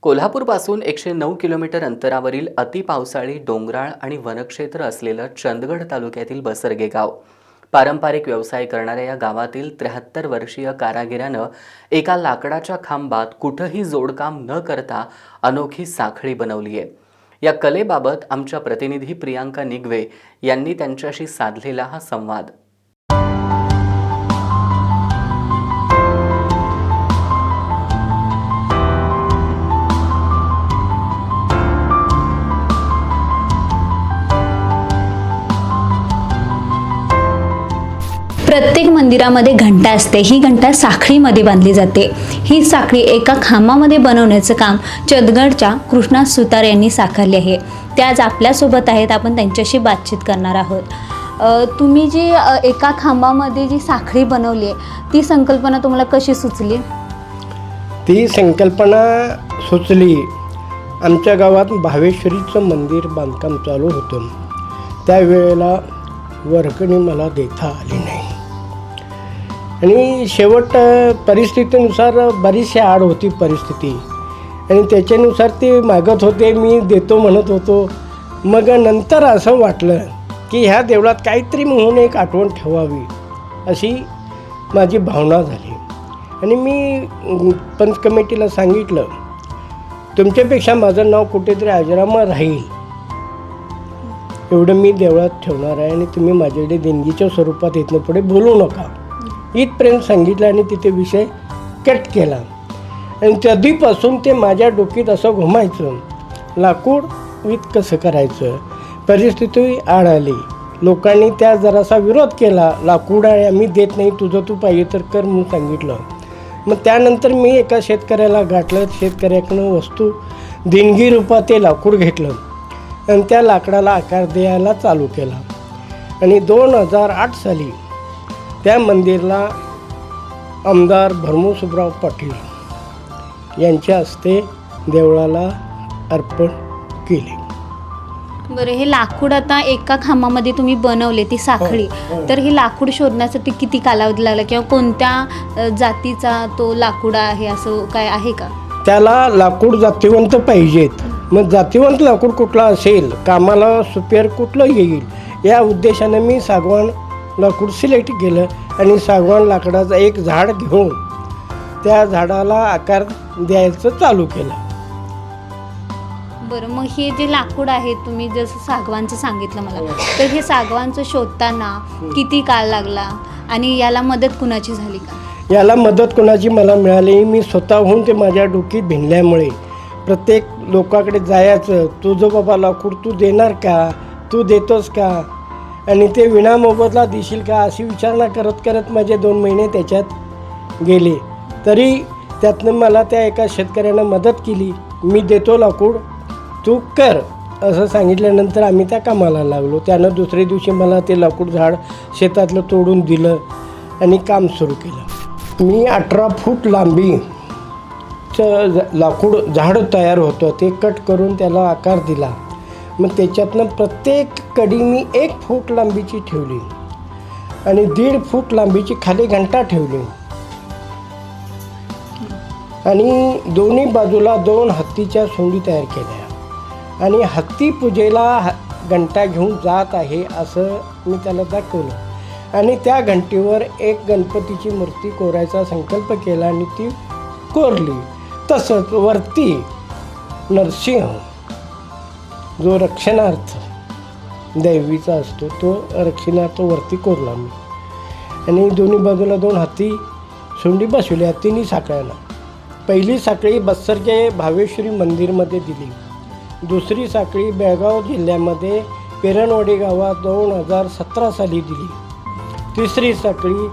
कोल्हापूरपासून 109 kilometre अंतरावरील अतिपावसाळी डोंगराळ आणि वनक्षेत्र असलेलं चंदगड तालुक्यातील बसरगे गाव. पारंपरिक व्यवसाय करणाऱ्या या गावातील 73 वर्षीय कारागिरानं एका लाकडाच्या खांबात कुठंही जोडकाम न करता अनोखी साखळी बनवली आहे. या कलेबाबत आमच्या प्रतिनिधी प्रियांका निगवे यांनी त्यांच्याशी साधलेला हा संवाद. प्रत्येक मंदिरामध्ये घंटा असते. ही घंटा साखळीमध्ये बांधली जाते. ही साखळी एका खांबामध्ये बनवण्याचं काम चंदगडच्या कृष्णा सुतार यांनी साकारले आहे. ते आज आपल्यासोबत आहेत. आपण त्यांच्याशी बातचीत करणार आहोत. तुम्ही जी एका खांबामध्ये जी साखळी बनवली आहे ती संकल्पना तुम्हाला कशी सुचली? ती संकल्पना सुचली, आमच्या गावात भावेश्वरीचं मंदिर बांधकाम चालू होतं. त्यावेळेला वर्गणी मला देता आली नाही आणि शेवट परिस्थितीनुसार बरीचशी आड होती परिस्थिती आणि त्याच्यानुसार ते मागत होते, मी देतो म्हणत होतो. मग नंतर असं वाटलं की ह्या देवळात काहीतरी म्हणून एक आठवण ठेवावी अशी माझी भावना झाली आणि मी पंच कमिटीला सांगितलं, तुमच्यापेक्षा माझं नाव कुठेतरी अजरामर राहील एवढं मी देवळात ठेवणार आहे आणि तुम्ही माझ्याकडे देणगीच्या स्वरूपात इथनं पुढे बोलू नका इथपर्यंत सांगितलं आणि तिथे विषय कट केला. आणि कधीपासून ते माझ्या डोक्यात असं घुमायचं, लाकूड विथ कसं करायचं. परिस्थिती आड आली, लोकांनी त्या जरासा विरोध केला, लाकूड आहे आम्ही देत नाही, तुझं तू पाहिजे तर कर म्हणून सांगितलं. मग त्यानंतर मी एका शेतकऱ्याला गाठलं, शेतकऱ्याकडनं वस्तू देणगी रूपात ते लाकूड घेतलं आणि त्या लाकडाला आकार द्यायला चालू केला. आणि 2008 साली त्या मंदिरला आमदार भरमूसुबराव पाटील यांच्या हस्ते देवळाला अर्पण केले. बरं, हे लाकूड आता एका खांबामध्ये तुम्ही बनवले ती साखळी, तर हे लाकूड शोधण्यासाठी किती कालावधी लागला किंवा कोणत्या जातीचा तो लाकूड आहे असं काय आहे का? त्याला लाकूड जातीवंत पाहिजेत. मग जातीवंत लाकूड कुठला असेल, कामाला सुपेर कुठलं येईल, या उद्देशाने मी सागवान लाकूड सिलेक्ट केलं आणि सागवान लाकडाचं एक झाड घेऊन त्या झाडाला आकार द्यायचं चालू केलं. बरं, मग हे जे लाकूड आहे तुम्ही जसं सागवानचं सांगितलं मला, तर हे सागवानचं शोधताना किती काळ लागला आणि याला मदत कुणाची झाली का? याला मदत कोणाची मला मिळाली, मी स्वतःहून ते माझ्या डोक्यात भिनल्यामुळे प्रत्येक लोकांकडे जायचं, तुझं बाबा लाकूड तू देणार का, तू देतोस का आणि ते विनामोबदला देशील का अशी विचारणा करत करत माझे 2 महिने त्याच्यात गेले. तरी त्यातनं मला त्या एका शेतकऱ्यानं मदत केली, मी देतो लाकूड तू कर असं सांगितल्यानंतर आम्ही त्या कामाला लागलो. त्यानं दुसऱ्या दिवशी मला ते लाकूड झाड शेतातलं तोडून दिलं आणि काम सुरू केलं. मी 18 फूट लांबीचं लाकूड झाड तयार होतं, ते कट करून त्याला आकार दिला. मग त्याच्यातनं प्रत्येक कडी मी 1 फूट लांबीची ठेवली आणि 1.5 फूट लांबीची खाली घंटा ठेवली आणि दोन्ही बाजूला 2 हत्तीच्या सोंडी तयार केल्या आणि हत्ती पूजेला घंटा घेऊन जात आहे असं मी त्याला दाखवलं आणि त्या घंटेवर एक गणपतीची मूर्ती कोरायचा संकल्प केला आणि ती कोरली. तसंच वरती नरसिंह जो रक्षणार्थ दैवीचा असतो तो रक्षणार्थ वरती कोरला मी आणि दोन्ही बाजूला 2 हत्ती सोंडी बसवल्या 3 साखळ्यांना. पहिली साखळी बसरगे भावेश्वरी मंदिरमध्ये दिली, दुसरी साखळी बेळगाव जिल्ह्यामध्ये पेरणवाडी गावात 2017 साली दिली, तिसरी साखळी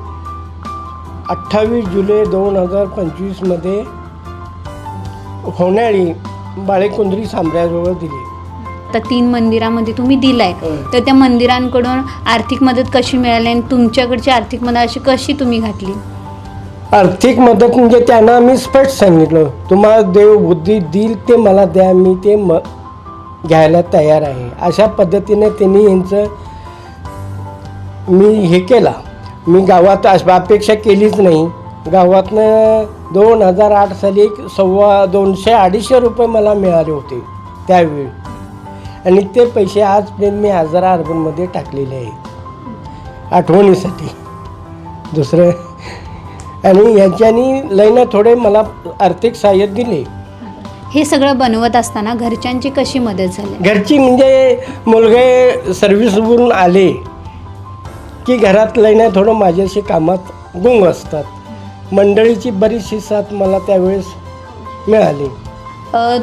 28 जुलै 2025मध्ये होण्याळी बाळेकुंद्री सांब्र्याजवळ दिली. आता 3 मंदिरामध्ये तुम्ही दिलाय, तर त्या मंदिरांकडून आर्थिक मदत कशी मिळाली आणि तुमच्याकडची आर्थिक मदत अशी कशी तुम्ही घातली? आर्थिक मदत म्हणजे त्यांना मी स्पष्ट सांगितलं, तुम्हाला देव बुद्धी देईल ते मला द्या, मी ते घ्यायला तयार आहे. अशा पद्धतीने त्यांनी यांचं मी हे केला. मी गावात अपेक्षा केलीच नाही गावातनं 2008 साली एक 200-250 रुपये मला मिळाले होते त्यावेळी. आणि ते पैसे आजपर्यंत मी आजारा अर्बनमध्ये टाकलेले आहेत आठवणीसाठी. दुसरं आणि यांच्यानी लईनं थोडे मला आर्थिक सहाय्य दिले. हे सगळं बनवत असताना घरच्यांची कशी मदत झाली? घरची म्हणजे मुलगे सर्व्हिसवरून आले की घरात लईनं थोडं माझ्याशी कामात गुंग असतात. मंडळीची बरीचशी साथ मला त्यावेळेस मिळाली.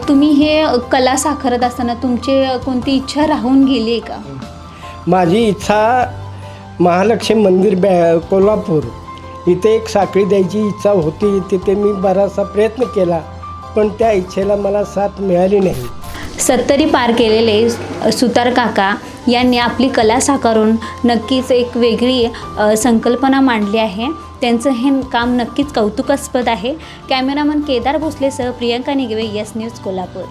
तुम्ही हे कला साकारत असताना तुमची कोणती इच्छा राहून गेली आहे का? माझी इच्छा महालक्ष्मी मंदिर कोल्हापूर इथे एक साखळी द्यायची इच्छा होती. तिथे मी बराचसा प्रयत्न केला पण त्या इच्छेला मला साथ मिळाली नाही. 70 पार केलेले सुतार काका यांनी आपली कला साकारून नक्कीच एक वेगळी संकल्पना मांडली आहे. त्यांचं हे काम नक्कीच कौतुकास्पद आहे. कॅमेरामन केदार भोसलेसह प्रियंका निगवे, यस न्यूज कोल्हापूर.